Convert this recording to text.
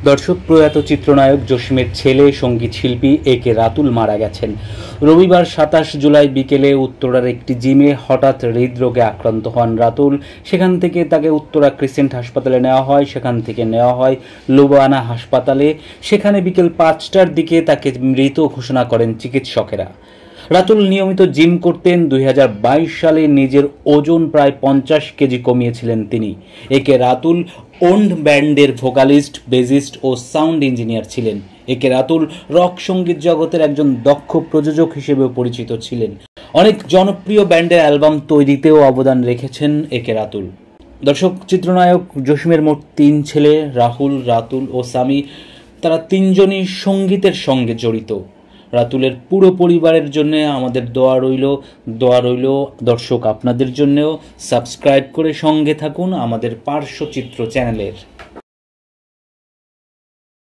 দর্শক, প্রয়াত চিত্রনায়ক জসিমের ছেলে সঙ্গীত শিল্পী একে রাতুল মারা গেছেন। রবিবার ২৭ জুলাই বিকেলে উত্তরার একটি জিমে হঠাৎ হৃদরোগে আক্রান্ত হন রাতুল। সেখান থেকে তাকে উত্তরা ক্রিসেন্ট হাসপাতালে নেওয়া হয়, সেখান থেকে নেওয়া হয় লুবানা হাসপাতালে। সেখানে বিকেল ৫টার দিকে তাকে মৃত ঘোষণা করেন চিকিৎসকেরা। রাতুল নিয়মিত জিম করতেন। ২০২২ সালে নিজের ওজন প্রায় ৫০ কেজি কমিয়েছিলেন তিনি। একে রাতুল ওন্ড ব্যান্ডের ভোকালিস্ট, বেসিস্ট ও সাউন্ড ইঞ্জিনিয়ার ছিলেন। একে রাতুল রক সঙ্গীত জগতের একজন দক্ষ প্রযোজক হিসেবেও পরিচিত ছিলেন। অনেক জনপ্রিয় ব্যান্ডের অ্যালবাম তৈরিতেও অবদান রেখেছেন একে রাতুল। দর্শক, চিত্রনায়ক জসিমের মোট ৩ ছেলে, রাহুল, রাতুল ও সামি। তারা ৩জনই সঙ্গীতের সঙ্গে জড়িত। রাতুলের পুরো পরিবারের জন্য আমাদের দোয়া রইল। দর্শক, আপনাদের জন্যও সাবস্ক্রাইব করে সঙ্গে থাকুন আমাদের পার্শ্বচিত্র চ্যানেলের।